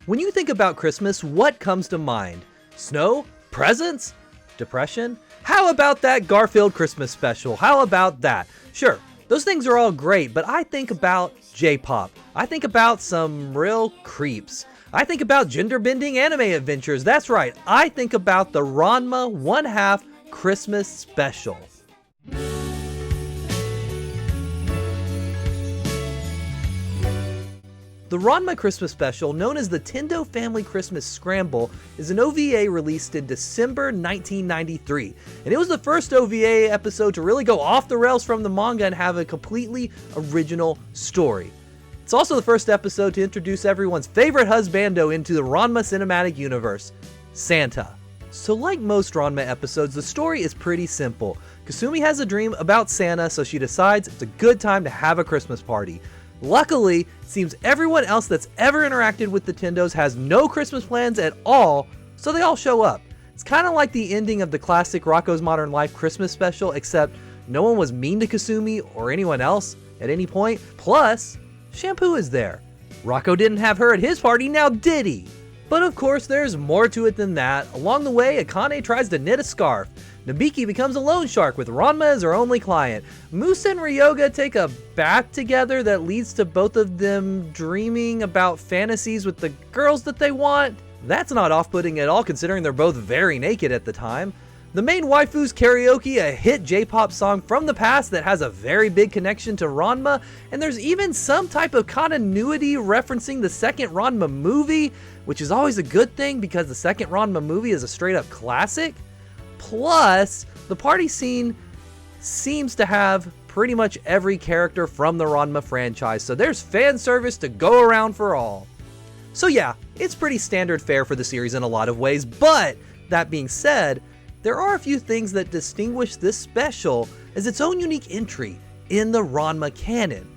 When you think about Christmas, what comes to mind? Snow? Presents? Depression? How about that Garfield Christmas special? How about that? Sure, those things are all great, but I think about J-pop. I think about some real creeps. I think about gender-bending anime adventures. That's right, I think about the Ranma 1/2 Christmas special. The Ranma Christmas Special, known as the Tendo Family Christmas Scramble, is an OVA released in December 1993, and it was the first OVA episode to really go off the rails from the manga and have a completely original story. It's also the first episode to introduce everyone's favorite husbando into the Ranma cinematic universe, Santa. So like most Ranma episodes, the story is pretty simple. Kasumi has a dream about Santa, so she decides it's a good time to have a Christmas party. Luckily, it seems everyone else that's ever interacted with the Tendos has no Christmas plans at all, so they all show up. It's kind of like the ending of the classic Rocko's Modern Life Christmas special, except no one was mean to Kasumi or anyone else at any point. Plus, Shampoo is there. Rocko didn't have her at his party, now did he? But of course, there's more to it than that. Along the way, Akane tries to knit a scarf. Nabiki becomes a loan shark with Ranma as her only client. Musa and Ryoga take a bath together that leads to both of them dreaming about fantasies with the girls that they want. That's not off-putting at all considering they're both very naked at the time. The main waifus karaoke a hit J-pop song from the past that has a very big connection to Ranma, and there's even some type of continuity referencing the second Ranma movie, which is always a good thing because the second Ranma movie is a straight-up classic. Plus, the party scene seems to have pretty much every character from the Ranma franchise, so there's fan service to go around for all. So yeah, it's pretty standard fare for the series in a lot of ways, but that being said, there are a few things that distinguish this special as its own unique entry in the Ranma canon.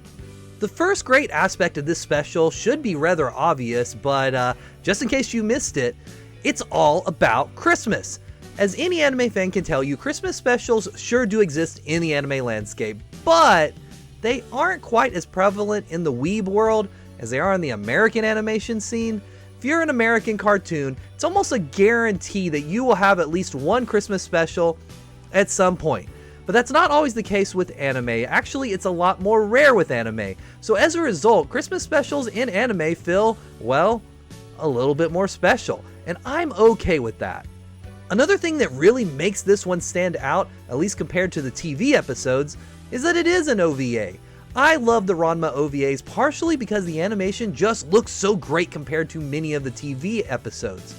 The first great aspect of this special should be rather obvious, but just in case you missed it, it's all about Christmas. As any anime fan can tell you, Christmas specials sure do exist in the anime landscape, but they aren't quite as prevalent in the Weeb world as they are in the American animation scene. If you're an American cartoon, it's almost a guarantee that you will have at least one Christmas special at some point. But that's not always the case with anime. Actually, it's a lot more rare with anime. So as a result, Christmas specials in anime feel, well, a little bit more special. And I'm okay with that. Another thing that really makes this one stand out, at least compared to the TV episodes, is that it is an OVA. I love the Ranma OVAs partially because the animation just looks so great compared to many of the TV episodes.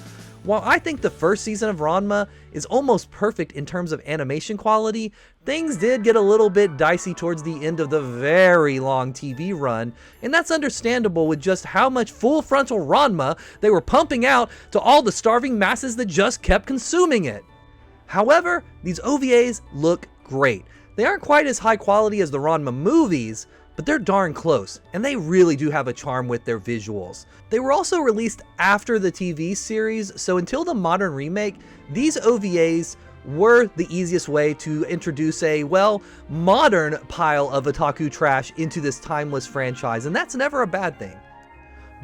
While I think the first season of Ranma is almost perfect in terms of animation quality, things did get a little bit dicey towards the end of the very long TV run, and that's understandable with just how much full frontal Ranma they were pumping out to all the starving masses that just kept consuming it. However, these OVAs look great. They aren't quite as high quality as the Ranma movies, but they're darn close, and they really do have a charm with their visuals. They were also released after the TV series, so until the modern remake, these OVAs were the easiest way to introduce a, well, modern pile of otaku trash into this timeless franchise, and that's never a bad thing.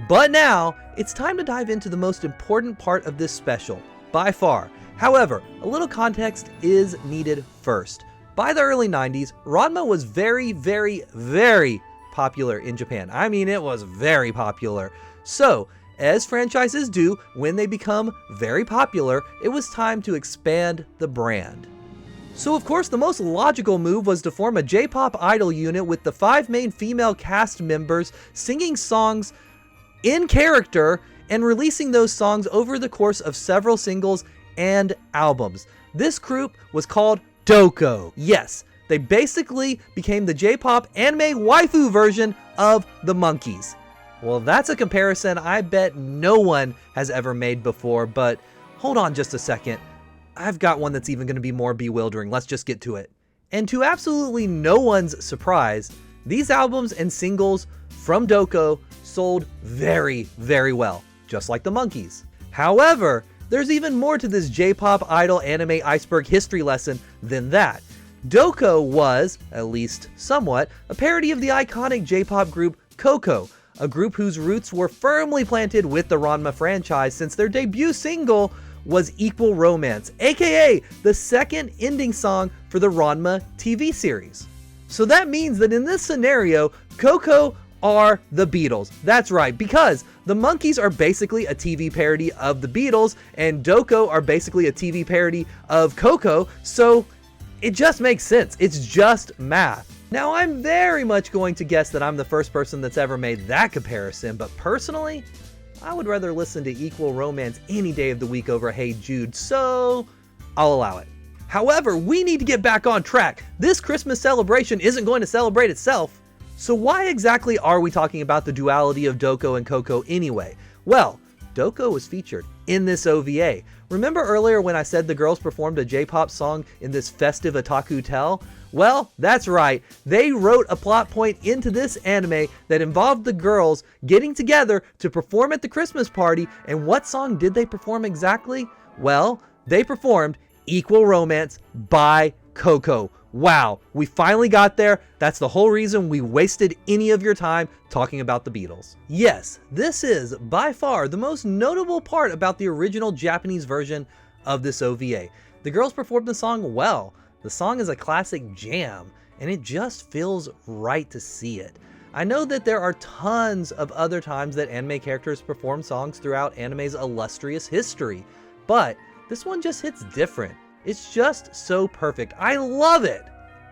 But now, it's time to dive into the most important part of this special, by far. However, a little context is needed first. By the early 90s, Ranma was very, very, very popular in Japan. I mean, it was very popular. So, as franchises do, when they become very popular, it was time to expand the brand. So of course, the most logical move was to form a J-pop idol unit with the 5 main female cast members singing songs in character and releasing those songs over the course of several singles and albums. This group was called Doco. Yes, they basically became the J-pop anime waifu version of the Monkees. Well, that's a comparison I bet no one has ever made before, but hold on just a second. I've got one that's even going to be more bewildering. Let's just get to it. And to absolutely no one's surprise, these albums and singles from Doco sold very, very well, just like the Monkees. However, there's even more to this J-pop idol anime iceberg history lesson than that. Doco was, at least somewhat, a parody of the iconic J-pop group Coco, a group whose roots were firmly planted with the Ranma franchise since their debut single was Equal Romance, aka the second ending song for the Ranma TV series. So that means that in this scenario, Coco are the Beatles. That's right, because the Monkees are basically a TV parody of the Beatles, and Doco are basically a TV parody of Coco, so it just makes sense. It's just math. Now, I'm very much going to guess that I'm the first person that's ever made that comparison, but personally, I would rather listen to Equal Romance any day of the week over Hey Jude, so I'll allow it. However, we need to get back on track. This Christmas celebration isn't going to celebrate itself. So why exactly are we talking about the duality of Doco and Coco anyway? Well, Doco was featured in this OVA. Remember earlier when I said the girls performed a J-pop song in this festive otaku tale? Well, that's right. They wrote a plot point into this anime that involved the girls getting together to perform at the Christmas party. And what song did they perform exactly? Well, they performed Equal Romance by Coco. Wow, we finally got there. That's the whole reason we wasted any of your time talking about the Beatles. Yes, this is by far the most notable part about the original Japanese version of this OVA. The girls performed the song well. The song is a classic jam, and it just feels right to see it. I know that there are tons of other times that anime characters perform songs throughout anime's illustrious history, but this one just hits different. It's just so perfect. I love it!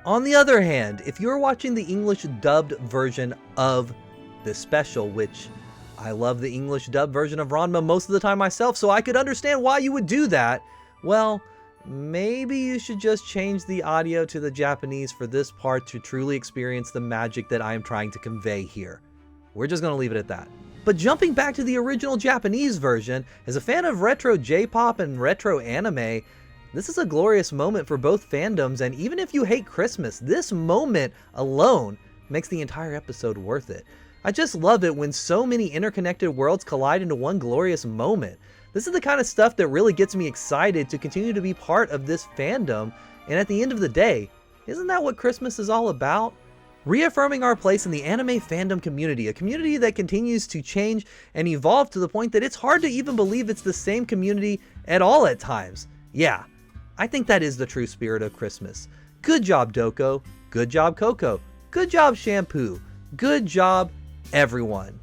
On the other hand, if you're watching the English dubbed version of this special, which I love the English dubbed version of Ranma most of the time myself, so I could understand why you would do that, well, maybe you should just change the audio to the Japanese for this part to truly experience the magic that I am trying to convey here. We're just going to leave it at that. But jumping back to the original Japanese version, as a fan of retro J-pop and retro anime, this is a glorious moment for both fandoms, and even if you hate Christmas, this moment alone makes the entire episode worth it. I just love it when so many interconnected worlds collide into one glorious moment. This is the kind of stuff that really gets me excited to continue to be part of this fandom, and at the end of the day, isn't that what Christmas is all about? Reaffirming our place in the anime fandom community, a community that continues to change and evolve to the point that it's hard to even believe it's the same community at all at times. Yeah, I think that is the true spirit of Christmas. Good job, Doco. Good job, Coco. Good job, Shampoo. Good job, everyone.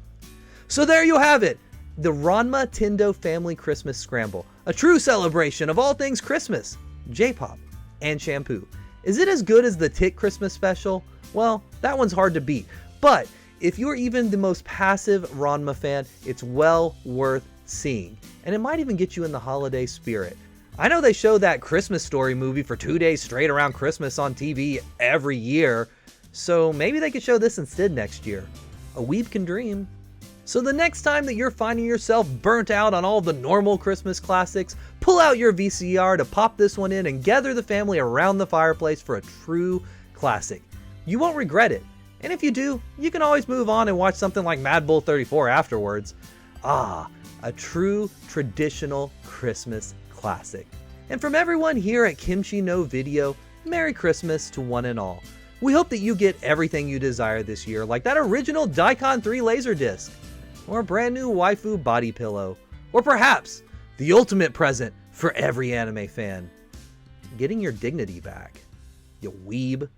So there you have it. The Ranma Tendo Family Christmas Scramble. A true celebration of all things Christmas, J-pop, and Shampoo. Is it as good as the Tick Christmas special? Well, that one's hard to beat. But if you're even the most passive Ranma fan, it's well worth seeing. And it might even get you in the holiday spirit. I know they show that Christmas Story movie for 2 days straight around Christmas on TV every year, so maybe they could show this instead next year. A Weeb can dream. So the next time that you're finding yourself burnt out on all the normal Christmas classics, pull out your VCR to pop this one in and gather the family around the fireplace for a true classic. You won't regret it. And if you do, you can always move on and watch something like Mad Bull 34 afterwards. Ah, a true traditional Christmas classic. And from everyone here at Kimchi No Video, Merry Christmas to one and all. We hope that you get everything you desire this year, like that original Daikon 3 Laserdisc, or a brand new waifu body pillow, or perhaps the ultimate present for every anime fan, getting your dignity back, you weeb.